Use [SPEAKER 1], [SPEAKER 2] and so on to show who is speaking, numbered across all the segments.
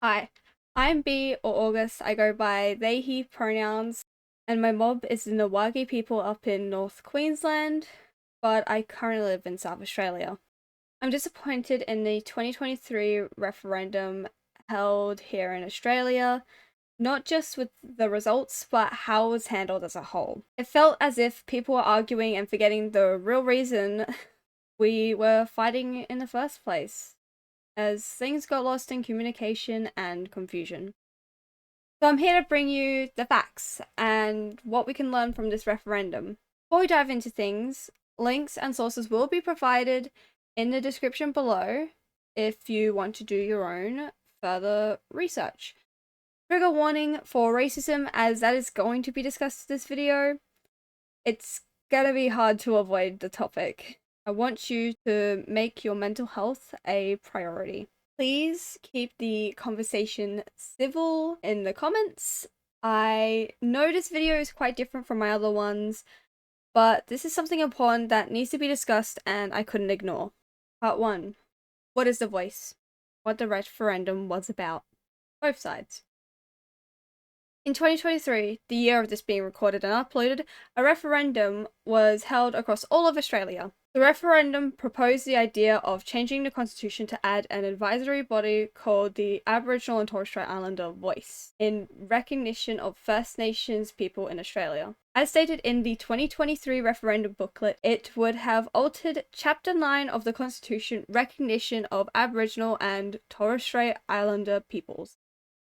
[SPEAKER 1] Hi, I'm B or August. I go by they, he pronouns, and my mob is the Ngawagi people up in North Queensland, but I currently live in South Australia. I'm disappointed in the 2023 referendum held here in Australia, not just with the results, but how it was handled as a whole. It felt as if people were arguing and forgetting the real reason we were fighting in the first place, as things got lost in communication and confusion. So I'm here to bring you the facts and what we can learn from this referendum. Before we dive into things, links and sources will be provided in the description below if you want to do your own further research. Trigger warning for racism, as that is going to be discussed in this video. It's gonna be hard to avoid the topic. I want you to make your mental health a priority. Please keep the conversation civil in the comments. I know this video is quite different from my other ones, but this is something important that needs to be discussed and I couldn't ignore. Part 1. What is the voice? What the referendum was about. Both sides. In 2023, the year of this being recorded and uploaded, a referendum was held across all of Australia. The referendum proposed the idea of changing the constitution to add an advisory body called the Aboriginal and Torres Strait Islander Voice, in recognition of First Nations people in Australia. As stated in the 2023 referendum booklet, it would have altered Chapter 9 of the Constitution, recognition of Aboriginal and Torres Strait Islander peoples.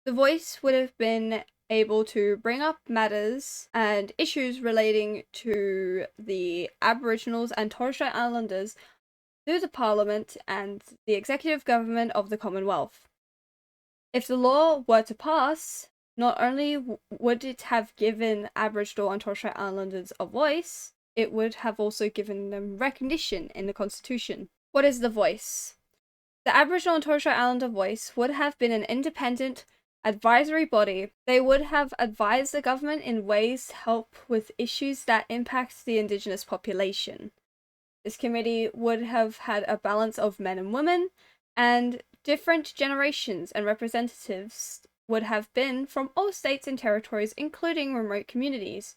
[SPEAKER 1] The voice would have been able to bring up matters and issues relating to the Aboriginals and Torres Strait Islanders through the Parliament and the executive government of the Commonwealth. If the law were to pass, not only would it have given Aboriginal and Torres Strait Islanders a voice, it would have also given them recognition in the Constitution. What is the voice? The Aboriginal and Torres Strait Islander voice would have been an independent advisory body. They would have advised the government in ways to help with issues that impact the Indigenous population. This committee would have had a balance of men and women, and different generations and representatives would have been from all states and territories, including remote communities.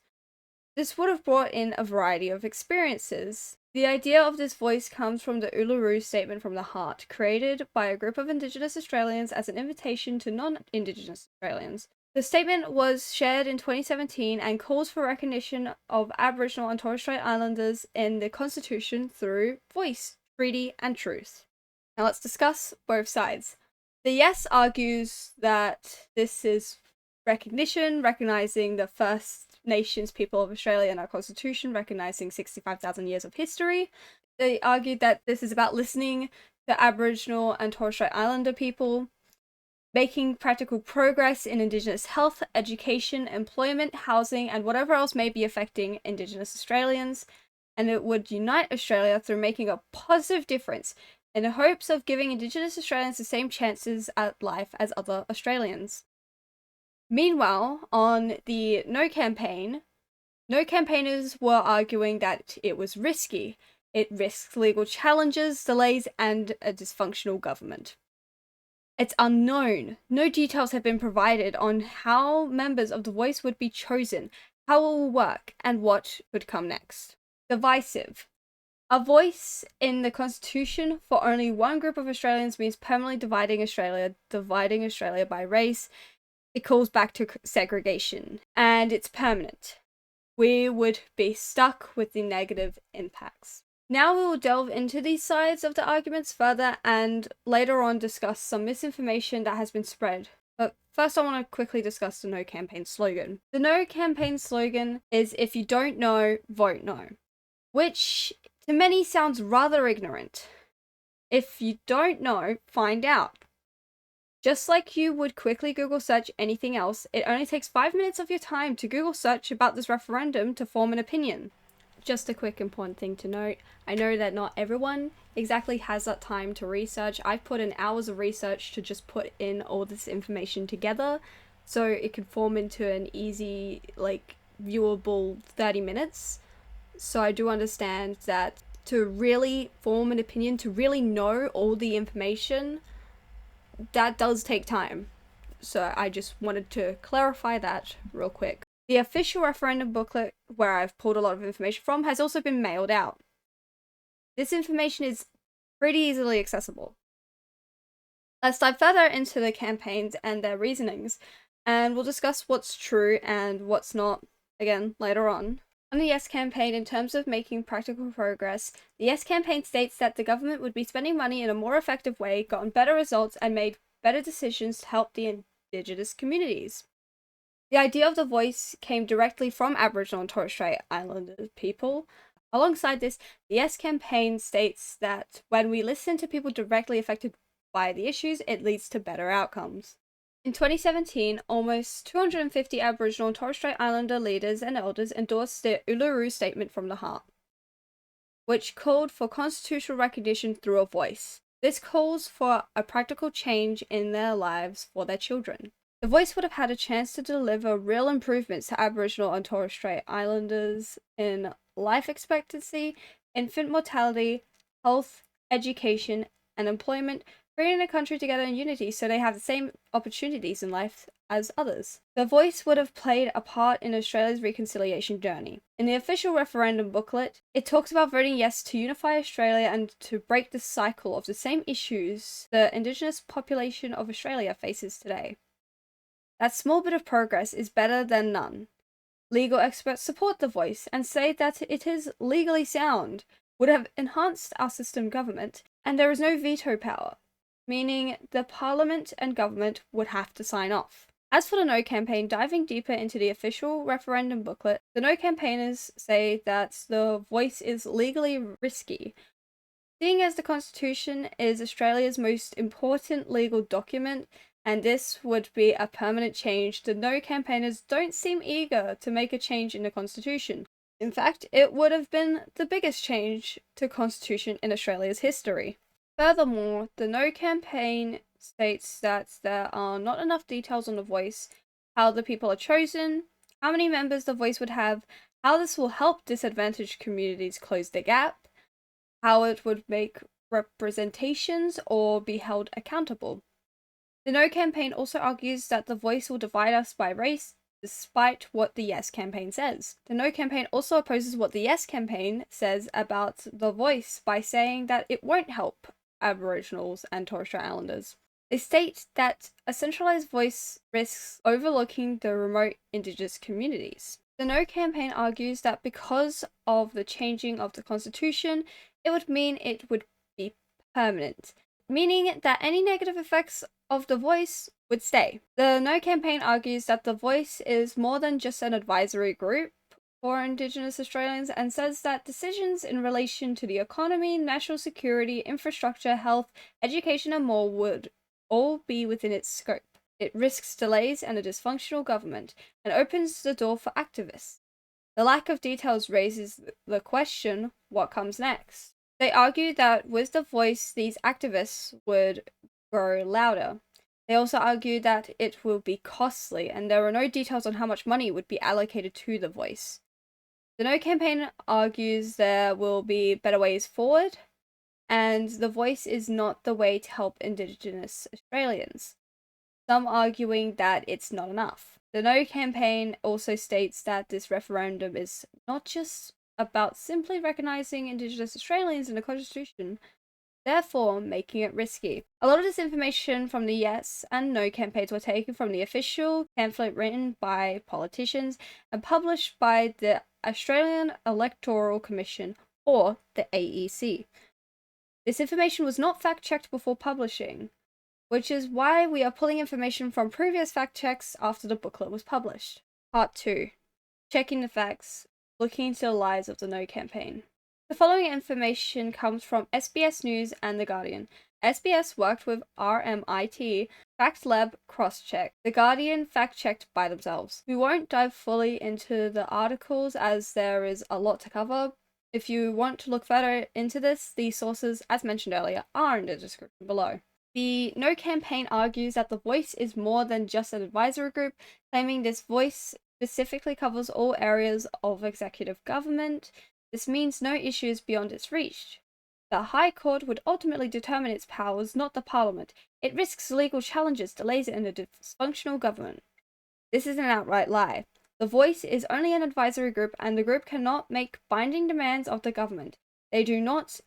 [SPEAKER 1] This would have brought in a variety of experiences. The idea of this voice comes from the Uluru Statement from the Heart, created by a group of Indigenous Australians as an invitation to non-Indigenous Australians. The statement was shared in 2017 and calls for recognition of Aboriginal and Torres Strait Islanders in the Constitution through voice, treaty, and truth. Now let's discuss both sides. The yes argues that this is recognition, recognizing the First Nations people of Australia in our Constitution, recognising 65,000 years of history. They argued that this is about listening to Aboriginal and Torres Strait Islander people, making practical progress in Indigenous health, education, employment, housing, and whatever else may be affecting Indigenous Australians, and it would unite Australia through making a positive difference in the hopes of giving Indigenous Australians the same chances at life as other Australians. Meanwhile, on the No campaign, No campaigners were arguing that it was risky. It risks legal challenges, delays, and a dysfunctional government. It's unknown. No details have been provided on how members of the voice would be chosen, how it will work, and what could come next. Divisive. A voice in the Constitution for only one group of Australians means permanently dividing Australia by race. It calls back to segregation, and it's permanent. We would be stuck with the negative impacts. Now we will delve into these sides of the arguments further and later on discuss some misinformation that has been spread. But first I want to quickly discuss the No campaign slogan. The No campaign slogan is "If you don't know, vote no," which to many sounds rather ignorant. If you don't know, find out. Just like you would quickly Google search anything else, it only takes 5 minutes of your time to Google search about this referendum to form an opinion. Just a quick important thing to note, I know that not everyone exactly has that time to research. I've put in hours of research to just put in all this information together so it could form into an easy, viewable 30 minutes. So I do understand that to really form an opinion, to really know all the information, that does take time. So I just wanted to clarify that real quick. The official referendum booklet, where I've pulled a lot of information from, has also been mailed out. This information is pretty easily accessible. Let's dive further into the campaigns and their reasonings, and we'll discuss what's true and what's not, again, later on. On the Yes campaign, in terms of making practical progress, the Yes campaign states that the government would be spending money in a more effective way, gotten better results, and made better decisions to help the Indigenous communities. The idea of the voice came directly from Aboriginal and Torres Strait Islander people. Alongside this, the Yes campaign states that when we listen to people directly affected by the issues, it leads to better outcomes. In 2017, almost 250 Aboriginal and Torres Strait Islander leaders and elders endorsed the Uluru Statement from the Heart, which called for constitutional recognition through a voice. This calls for a practical change in their lives for their children. The voice would have had a chance to deliver real improvements to Aboriginal and Torres Strait Islanders in life expectancy, infant mortality, health, education, and employment, bringing the country together in unity so they have the same opportunities in life as others. The voice would have played a part in Australia's reconciliation journey. In the official referendum booklet, it talks about voting yes to unify Australia and to break the cycle of the same issues the Indigenous population of Australia faces today. That small bit of progress is better than none. Legal experts support the voice and say that it is legally sound, would have enhanced our system government, and there is no veto power, meaning the parliament and government would have to sign off. As for the No campaign, diving deeper into the official referendum booklet, the No campaigners say that the voice is legally risky. Seeing as the Constitution is Australia's most important legal document, and this would be a permanent change, the No campaigners don't seem eager to make a change in the Constitution. In fact, it would have been the biggest change to Constitution in Australia's history. Furthermore, the No campaign states that there are not enough details on the voice, how the people are chosen, how many members the voice would have, how this will help disadvantaged communities close the gap, how it would make representations or be held accountable. The No campaign also argues that the voice will divide us by race, despite what the Yes campaign says. The No campaign also opposes what the Yes campaign says about the voice by saying that it won't help Aboriginals and Torres Strait Islanders. They state that a centralised voice risks overlooking the remote Indigenous communities. The No campaign argues that because of the changing of the Constitution, it would mean it would be permanent, meaning that any negative effects of the voice would stay. The No campaign argues that the voice is more than just an advisory group for Indigenous Australians and says that decisions in relation to the economy, national security, infrastructure, health, education, and more would all be within its scope. It risks delays and a dysfunctional government and opens the door for activists. The lack of details raises the question, what comes next? They argue that with the voice, these activists would grow louder. They also argue that it will be costly, and there are no details on how much money would be allocated to the voice. The No campaign argues there will be better ways forward, and the voice is not the way to help Indigenous Australians, some arguing that it's not enough. The No campaign also states that this referendum is not just about simply recognising Indigenous Australians in the Constitution, therefore making it risky. A lot of this information from the Yes and No campaigns were taken from the official pamphlet written by politicians and published by the Australian Electoral Commission, or the AEC. This information was not fact-checked before publishing, which is why we are pulling information from previous fact checks after the booklet was published. Part 2. Checking the facts, looking into the lies of the No campaign. The following information comes from SBS News and The Guardian. SBS worked with RMIT Fact Lab cross-check. The Guardian fact-checked by themselves. We won't dive fully into the articles as there is a lot to cover. If you want to look further into this, the sources, as mentioned earlier, are in the description below. The No campaign argues that the voice is more than just an advisory group, claiming this voice specifically covers all areas of executive government. This means no issues beyond its reach. The High Court would ultimately determine its powers, not the Parliament. It risks legal challenges, delays, and a dysfunctional government. This is an outright lie. The Voice is only an advisory group, and the group cannot make binding demands of the government. They do not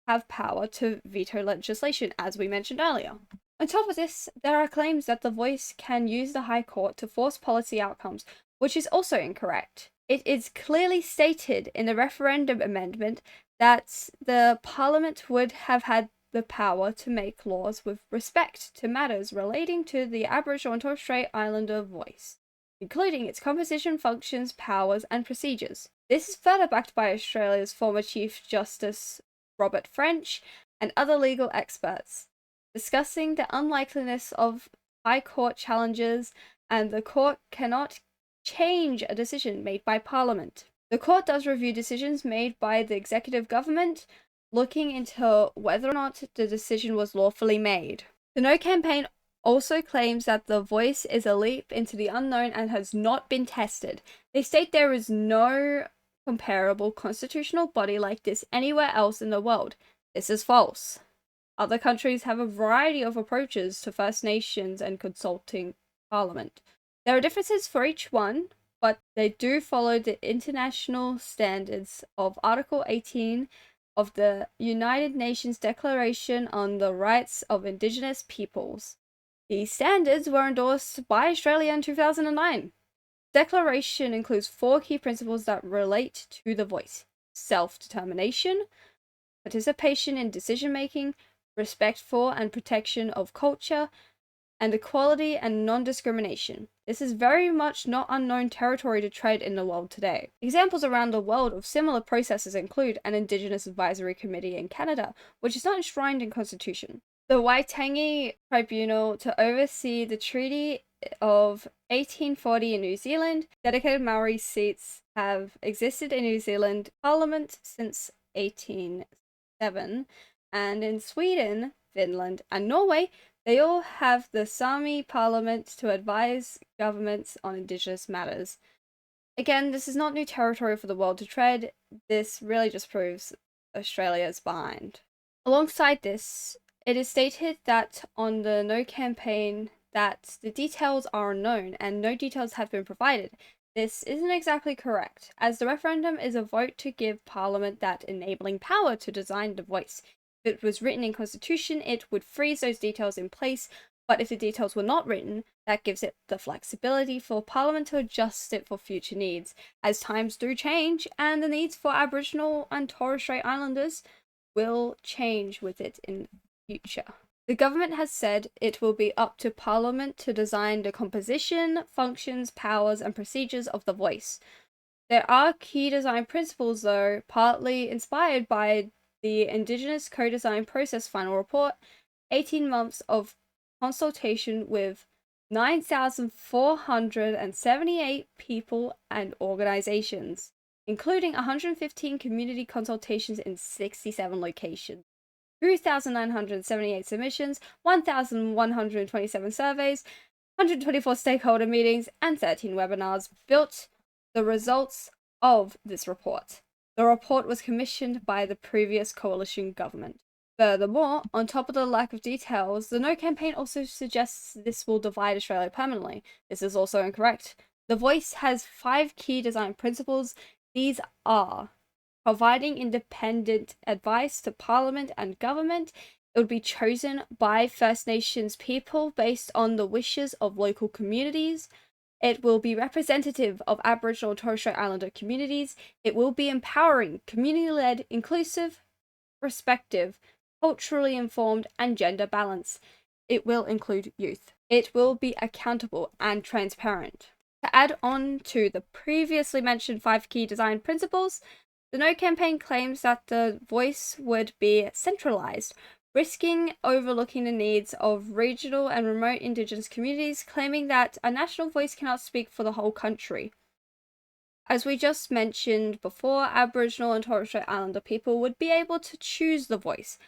[SPEAKER 1] have power to veto legislation, as we mentioned earlier. On top of this, there are claims that the Voice can use the High Court to force policy outcomes, which is also incorrect. It is clearly stated in the Referendum amendment that the Parliament would have had the power to make laws with respect to matters relating to the Aboriginal and Torres Strait Islander voice, including its composition, functions, powers, and procedures. This is further backed by Australia's former Chief Justice Robert French and other legal experts, discussing the unlikeliness of High Court challenges, and the court cannot change a decision made by Parliament. The court does review decisions made by the executive government, looking into whether or not the decision was lawfully made. The No campaign also claims that the Voice is a leap into the unknown and has not been tested. They state there is no comparable constitutional body like this anywhere else in the world. This is false. Other countries have a variety of approaches to First Nations and consulting Parliament. There are differences for each one, but they do follow the international standards of Article 18 of the United Nations Declaration on the Rights of Indigenous Peoples. These standards were endorsed by Australia in 2009. The declaration includes 4 key principles that relate to the voice: self-determination, participation in decision-making, respect for and protection of culture, and equality and non-discrimination. This is very much not unknown territory to tread in the world today. Examples around the world of similar processes include an Indigenous Advisory Committee in Canada, which is not enshrined in Constitution. The Waitangi Tribunal to oversee the Treaty of 1840 in New Zealand. Dedicated Maori seats have existed in New Zealand Parliament since 1807, and in Sweden, Finland, and Norway, they all have the Sami Parliament to advise governments on Indigenous matters. Again, this is not new territory for the world to tread. This really just proves Australia is behind. Alongside this, it is stated that on the No campaign that the details are unknown and no details have been provided. This isn't exactly correct, as the referendum is a vote to give Parliament that enabling power to design the voice. If it was written in Constitution, it would freeze those details in place, but if the details were not written, that gives it the flexibility for Parliament to adjust it for future needs, as times do change, and the needs for Aboriginal and Torres Strait Islanders will change with it in the future. The government has said it will be up to Parliament to design the composition, functions, powers, and procedures of the voice. There are key design principles, though, partly inspired by the Indigenous Co-Design Process Final Report, 18 months of consultation with 9,478 people and organizations, including 115 community consultations in 67 locations, 2,978 submissions, 1,127 surveys, 124 stakeholder meetings, and 13 webinars built the results of this report. The report was commissioned by the previous coalition government. Furthermore, on top of the lack of details, the No campaign also suggests this will divide Australia permanently. This is also incorrect. The Voice has 5 key design principles. These are providing independent advice to Parliament and government. It would be chosen by First Nations people based on the wishes of local communities. It will be representative of Aboriginal and Torres Strait Islander communities. It will be empowering, community-led, inclusive, respective, culturally informed, and gender balanced. It will include youth. It will be accountable and transparent. To add on to the previously mentioned 5 key design principles, the No campaign claims that the voice would be centralized, risking overlooking the needs of regional and remote Indigenous communities, claiming that a national voice cannot speak for the whole country. As we just mentioned before, Aboriginal and Torres Strait Islander people would be able to choose the voice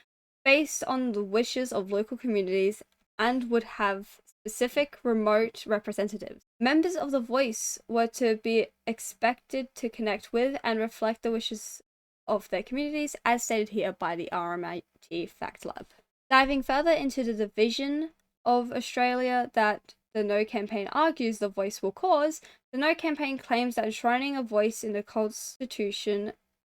[SPEAKER 1] based on the wishes of local communities and would have specific remote representatives. Members of the voice were to be expected to connect with and reflect the wishes of their communities, as stated here by the RMIT Fact Lab. Diving further into the division of Australia that the No campaign argues the voice will cause, the No campaign claims that enshrining a voice in the Constitution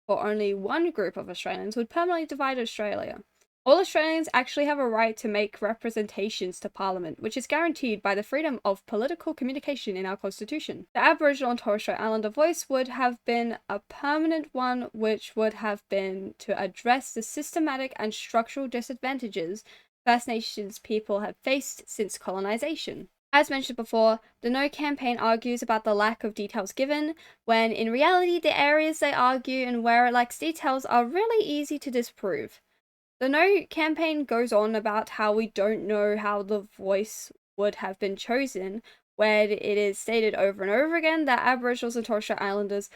[SPEAKER 1] for only one group of Australians would permanently divide Australia. All Australians actually have a right to make representations to Parliament, which is guaranteed by the freedom of political communication in our Constitution. The Aboriginal and Torres Strait Islander voice would have been a permanent one, which would have been to address the systematic and structural disadvantages First Nations people have faced since colonisation. As mentioned before, the No campaign argues about the lack of details given, when in reality the areas they argue and where it lacks details are really easy to disprove. The No campaign goes on about how we don't know how the voice would have been chosen, where it is stated over and over again that Aboriginals and Torres Strait Islanders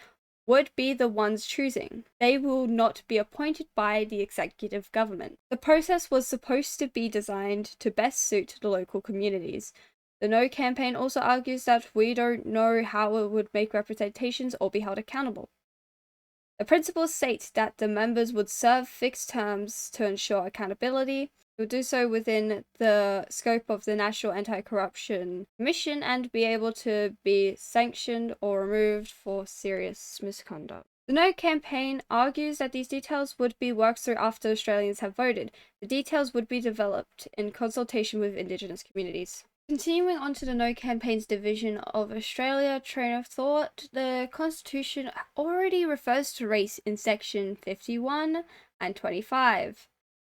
[SPEAKER 1] would be the ones choosing. They will not be appointed by the executive government. The process was supposed to be designed to best suit the local communities. The No campaign also argues that we don't know how it would make representations or be held accountable. The principles state that the members would serve fixed terms to ensure accountability. They would do so within the scope of the National Anti-Corruption Commission and be able to be sanctioned or removed for serious misconduct. The No campaign argues that these details would be worked through after Australians have voted. The details would be developed in consultation with Indigenous communities. Continuing on to the No campaign's division of Australia train of thought, the Constitution already refers to race in section 51 and 25.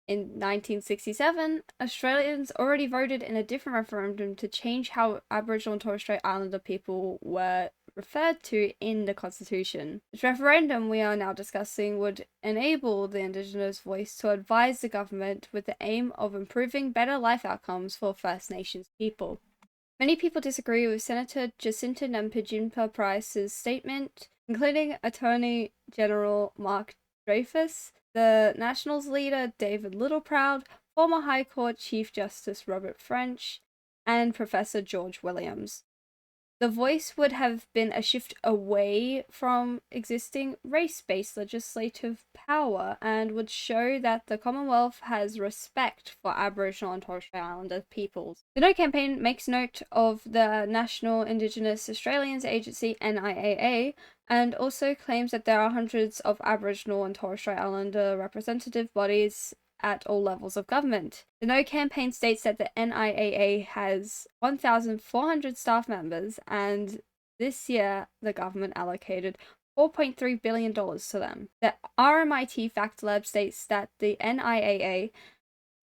[SPEAKER 1] In 1967, Australians already voted in a different referendum to change how Aboriginal and Torres Strait Islander people were referred to in the Constitution. This referendum we are now discussing would enable the Indigenous voice to advise the government with the aim of improving better life outcomes for First Nations people. Many people disagree with Senator Jacinta Nampijinpa Price's statement, including Attorney General Mark Dreyfus, the Nationals leader David Littleproud, former High Court Chief Justice Robert French, and Professor George Williams. The voice would have been a shift away from existing race-based legislative power and would show that the Commonwealth has respect for Aboriginal and Torres Strait Islander peoples. The No campaign makes note of the National Indigenous Australians Agency NIAA and also claims that there are hundreds of Aboriginal and Torres Strait Islander representative bodies at all levels of government. The No campaign states that the NIAA has 1,400 staff members, and this year the government allocated $4.3 billion to them. The RMIT Fact Lab states that the NIAA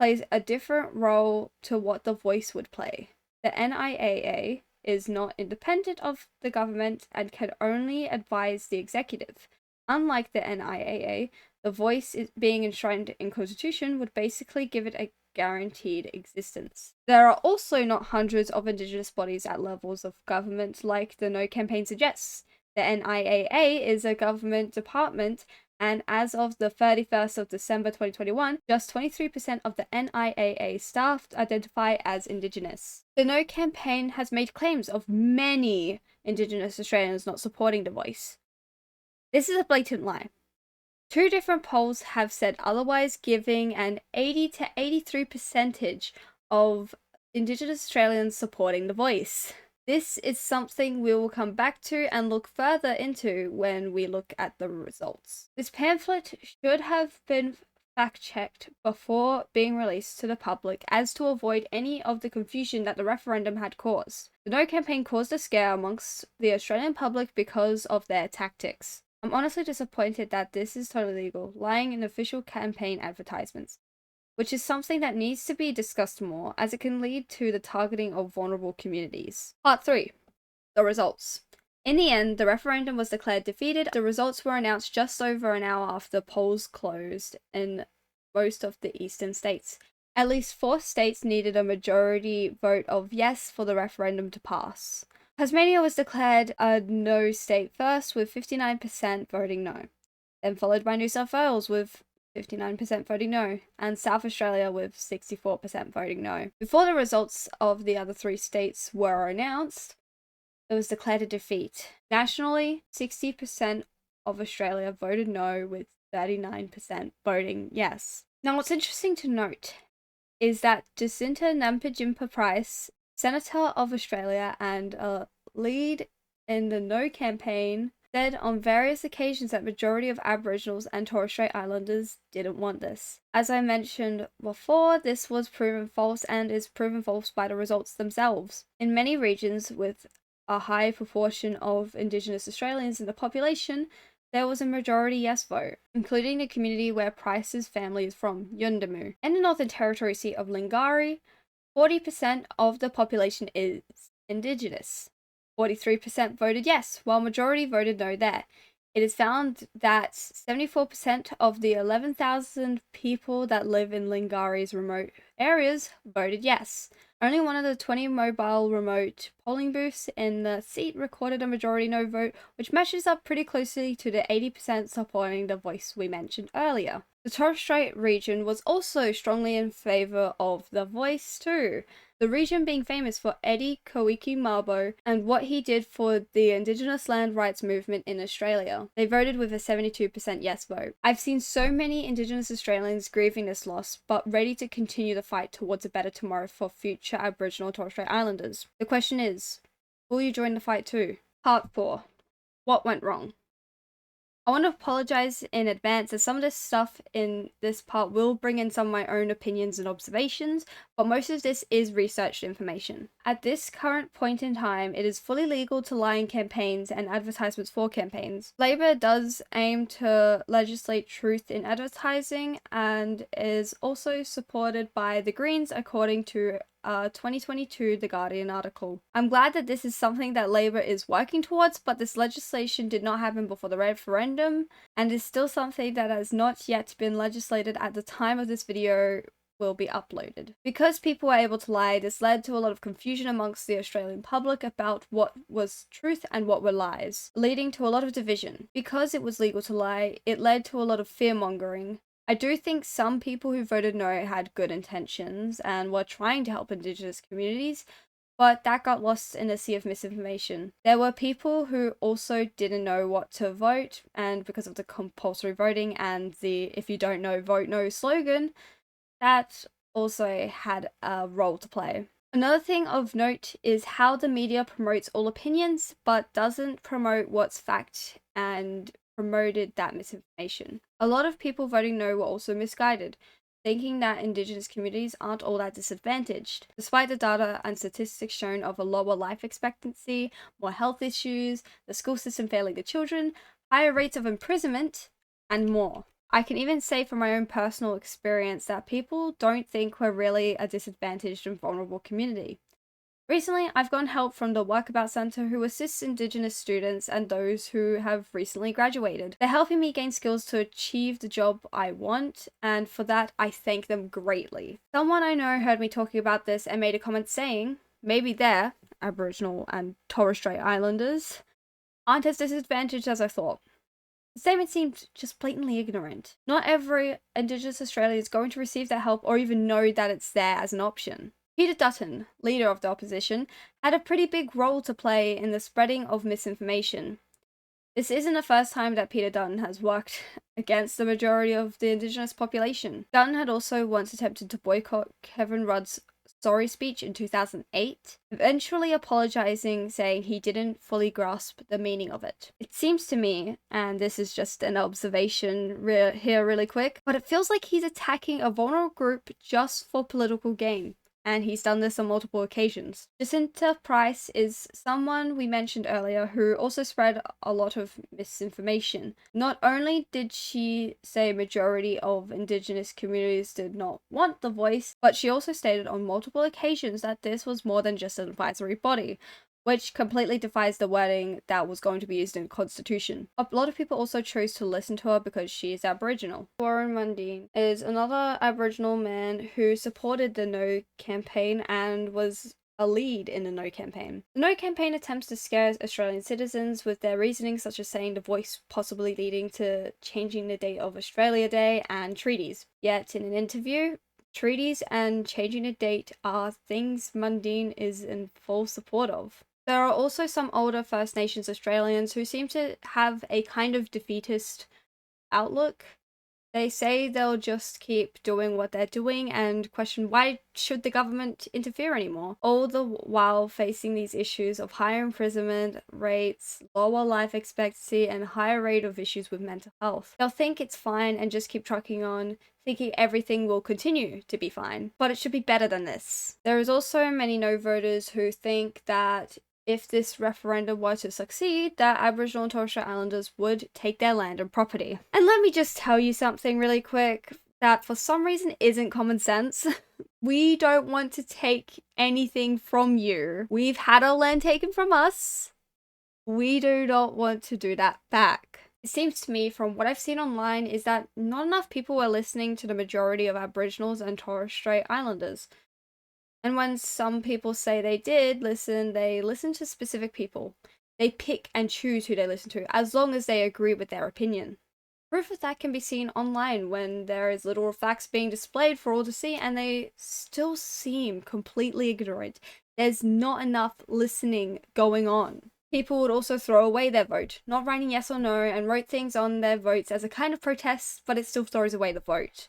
[SPEAKER 1] plays a different role to what the voice would play. The NIAA is not independent of the government and can only advise the executive. Unlike the NIAA, the voice being enshrined in Constitution would basically give it a guaranteed existence. There are also not hundreds of Indigenous bodies at levels of government like the No campaign suggests. The NIAA is a government department, and as of the 31st of December 2021, just 23% of the NIAA staff identify as Indigenous. The No campaign has made claims of many Indigenous Australians not supporting the voice. This is a blatant lie. Two different polls have said otherwise, giving an 80 to 83% of Indigenous Australians supporting the voice. This is something we will come back to and look further into when we look at the results. This pamphlet should have been fact-checked before being released to the public as to avoid any of the confusion that the referendum had caused. The No campaign caused a scare amongst the Australian public because of their tactics. I'm honestly disappointed that this is totally legal, lying in official campaign advertisements, which is something that needs to be discussed more as it can lead to the targeting of vulnerable communities. Part 3. The results. In the end, the referendum was declared defeated. The results were announced just over an hour after polls closed in most of the eastern states. At least 4 states needed a majority vote of yes for the referendum to pass. Tasmania was declared a no state first, with 59% voting no, then followed by New South Wales with 59% voting no, and South Australia with 64% voting no. Before the results of the other 3 states were announced, it was declared a defeat. Nationally, 60% of Australia voted no, with 39% voting yes. Now, what's interesting to note is that Jacinta Nampijinpa Price, Senator of Australia and a lead in the No campaign, said on various occasions that majority of Aboriginals and Torres Strait Islanders didn't want this. As I mentioned before, this was proven false and is proven false by the results themselves. In many regions with a high proportion of Indigenous Australians in the population, there was a majority yes vote, including the community where Price's family is from, Yundamu. In the Northern Territory seat of Lingari, 40% of the population is Indigenous. 43% voted yes, while majority voted no there. It is found that 74% of the 11,000 people that live in Lingari's remote areas voted yes. Only one of the 20 mobile remote polling booths in the seat recorded a majority no vote, which matches up pretty closely to the 80% supporting the voice we mentioned earlier. The Torres Strait region was also strongly in favour of the voice too, the region being famous for Eddie Kowiki Mabo and what he did for the Indigenous land rights movement in Australia. They voted with a 72% yes vote. I've seen so many Indigenous Australians grieving this loss, but ready to continue the fight towards a better tomorrow for future Aboriginal and Torres Strait Islanders. The question is, will you join the fight too? Part 4. What went wrong? I want to apologize in advance as some of this stuff in this part will bring in some of my own opinions and observations, but most of this is researched information. At this current point in time, it is fully legal to lie in campaigns and advertisements for campaigns. Labor does aim to legislate truth in advertising and is also supported by the Greens according to 2022 The Guardian article. I'm glad that this is something that Labor is working towards, but this legislation did not happen before the referendum and is still something that has not yet been legislated at the time of this video will be uploaded. Because people were able to lie, this led to a lot of confusion amongst the Australian public about what was truth and what were lies, leading to a lot of division. Because it was legal to lie, it led to a lot of fear-mongering. I do think some people who voted no had good intentions and were trying to help Indigenous communities, but that got lost in a sea of misinformation. There were people who also didn't know what to vote, and because of the compulsory voting and the "if you don't know, vote no" slogan, that also had a role to play. Another thing of note is how the media promotes all opinions, but doesn't promote what's fact and promoted that misinformation. A lot of people voting no were also misguided, thinking that Indigenous communities aren't all that disadvantaged, despite the data and statistics shown of a lower life expectancy, more health issues, the school system failing the children, higher rates of imprisonment, and more. I can even say from my own personal experience that people don't think we're really a disadvantaged and vulnerable community. Recently, I've gotten help from the Workabout Centre who assists Indigenous students and those who have recently graduated. They're helping me gain skills to achieve the job I want, and for that, I thank them greatly. Someone I know heard me talking about this and made a comment saying, maybe they're, Aboriginal and Torres Strait Islanders, aren't as disadvantaged as I thought. The statement seemed just blatantly ignorant. Not every Indigenous Australian is going to receive that help or even know that it's there as an option. Peter Dutton, leader of the opposition, had a pretty big role to play in the spreading of misinformation. This isn't the first time that Peter Dutton has worked against the majority of the Indigenous population. Dutton had also once attempted to boycott Kevin Rudd's sorry speech in 2008, eventually apologizing, saying he didn't fully grasp the meaning of it. It seems to me, and this is just an observation here really quick, but it feels like he's attacking a vulnerable group just for political gain. And he's done this on multiple occasions. Jacinta Price is someone we mentioned earlier who also spread a lot of misinformation. Not only did she say majority of Indigenous communities did not want the voice, but she also stated on multiple occasions that this was more than just an advisory body, which completely defies the wording that was going to be used in the Constitution. A lot of people also chose to listen to her because she is Aboriginal. Warren Mundine is another Aboriginal man who supported the No campaign and was a lead in the No campaign. The No campaign attempts to scare Australian citizens with their reasoning, such as saying the voice possibly leading to changing the date of Australia Day and treaties. Yet in an interview, treaties and changing the date are things Mundine is in full support of. There are also some older First Nations Australians who seem to have a kind of defeatist outlook. They say they'll just keep doing what they're doing and question why should the government interfere anymore, all the while facing these issues of higher imprisonment rates, lower life expectancy, and higher rate of issues with mental health. They'll think it's fine and just keep trucking on, thinking everything will continue to be fine, but it should be better than this. There is also many no voters who think that if this referendum were to succeed, that Aboriginal and Torres Strait Islanders would take their land and property. And let me just tell you something really quick that for some reason isn't common sense. We don't want to take anything from you. We've had our land taken from us. We do not want to do that back. It seems to me, from what I've seen online, is that not enough people are listening to the majority of Aboriginals and Torres Strait Islanders. And when some people say they did listen, they listen to specific people. They pick and choose who they listen to, as long as they agree with their opinion. Proof of that can be seen online when there is literal facts being displayed for all to see and they still seem completely ignorant. There's not enough listening going on. People would also throw away their vote, not writing yes or no, and wrote things on their votes as a kind of protest, but it still throws away the vote.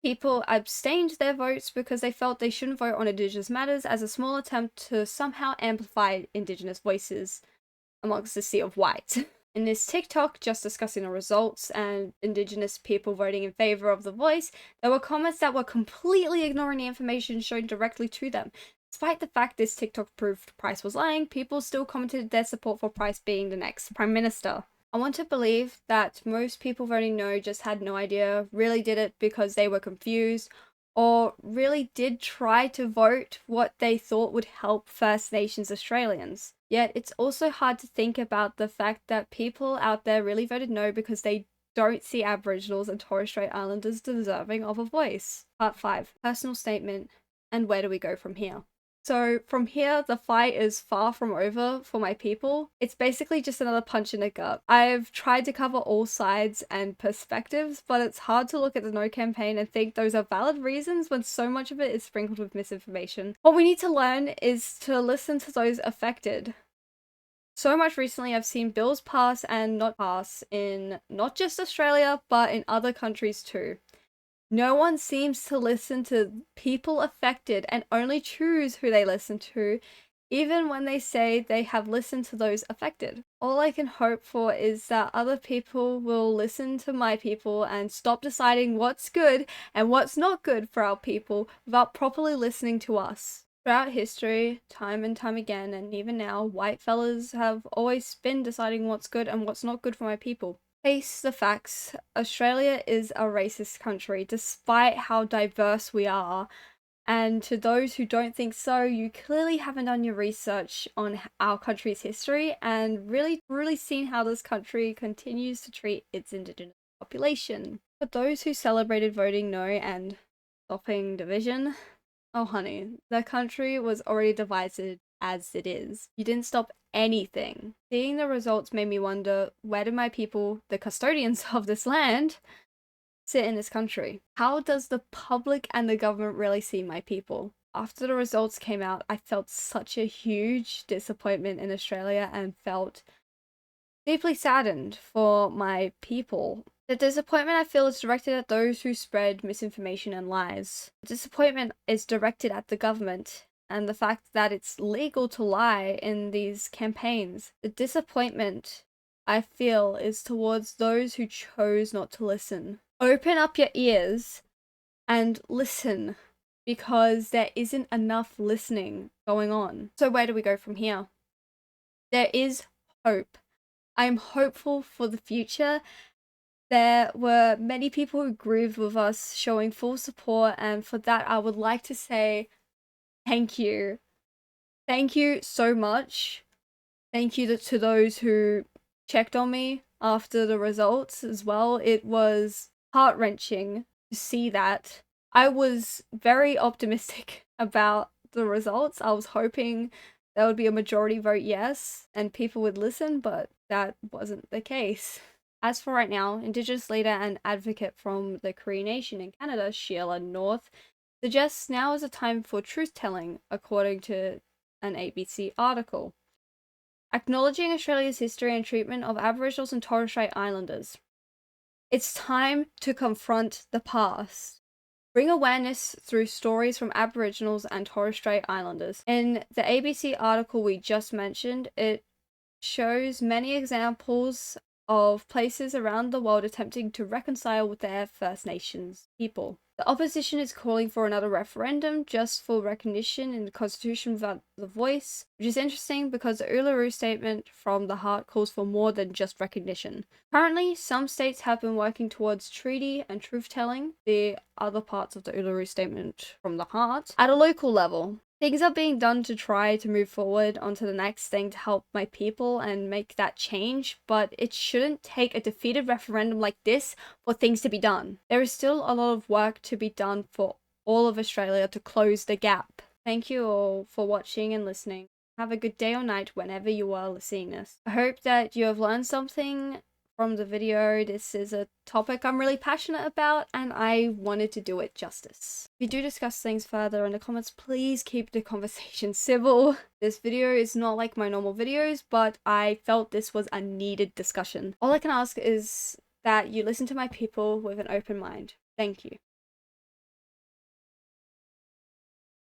[SPEAKER 1] People abstained their votes because they felt they shouldn't vote on Indigenous matters as a small attempt to somehow amplify Indigenous voices amongst the sea of white. In this TikTok just discussing the results and Indigenous people voting in favour of the voice, there were comments that were completely ignoring the information shown directly to them. Despite the fact this TikTok proved Price was lying, people still commented their support for Price being the next Prime Minister. I want to believe that most people voting no just had no idea, really did it because they were confused, or really did try to vote what they thought would help First Nations Australians. Yet it's also hard to think about the fact that people out there really voted no because they don't see Aboriginals and Torres Strait Islanders deserving of a voice. Part 5. Personal statement, and where do we go from here? So from here, the fight is far from over for my people. It's basically just another punch in the gut. I've tried to cover all sides and perspectives, but it's hard to look at the No campaign and think those are valid reasons when so much of it is sprinkled with misinformation. What we need to learn is to listen to those affected. So much recently I've seen bills pass and not pass in not just Australia, but in other countries too. No one seems to listen to people affected and only choose who they listen to, even when they say they have listened to those affected. All I can hope for is that other people will listen to my people and stop deciding what's good and what's not good for our people without properly listening to us. Throughout history, time and time again, and even now, white fellas have always been deciding what's good and what's not good for my people. Face the facts, Australia is a racist country, despite how diverse we are. And to those who don't think so, you clearly haven't done your research on our country's history and really seen how this country continues to treat its Indigenous population. For those who celebrated voting no and stopping division, oh honey, the country was already divided as it is. You didn't stop anything. Seeing the results made me wonder, where do my people, the custodians of this land, sit in this country? How does the public and the government really see my people? After the results came out, I felt such a huge disappointment in Australia and felt deeply saddened for my people. The disappointment I feel is directed at those who spread misinformation and lies. The disappointment is directed at the government and the fact that it's legal to lie in these campaigns. The disappointment I feel is towards those who chose not to listen. Open up your ears and listen, because there isn't enough listening going on. So where do we go from here? There is hope. I am hopeful for the future. There were many people who grieved with us, showing full support, and for that I would like to say thank you. Thank you so much. Thank you to those who checked on me after the results as well. It was heart-wrenching to see that. I was very optimistic about the results. I was hoping there would be a majority vote yes and people would listen, but that wasn't the case. As for right now, Indigenous leader and advocate from the Cree Nation in Canada, Sheila North, suggests now is a time for truth-telling, according to an ABC article, acknowledging Australia's history and treatment of Aboriginals and Torres Strait Islanders. It's time to confront the past. Bring awareness through stories from Aboriginals and Torres Strait Islanders. In the ABC article we just mentioned, it shows many examples of places around the world attempting to reconcile with their First Nations people. The opposition is calling for another referendum just for recognition in the Constitution without the voice, which is interesting because the Uluru Statement from the Heart calls for more than just recognition. Currently, some states have been working towards treaty and truth-telling, the other parts of the Uluru Statement from the Heart, at a local level. Things are being done to try to move forward onto the next thing to help my people and make that change, but it shouldn't take a defeated referendum like this for things to be done. There is still a lot of work to be done for all of Australia to close the gap. Thank you all for watching and listening. Have a good day or night whenever you are seeing this. I hope that you have learned something from the video. This is a topic I'm really passionate about and I wanted to do it justice. If you do discuss things further in the comments, please keep the conversation civil. This video is not like my normal videos, but I felt this was a needed discussion. All I can ask is that you listen to my people with an open mind. Thank you.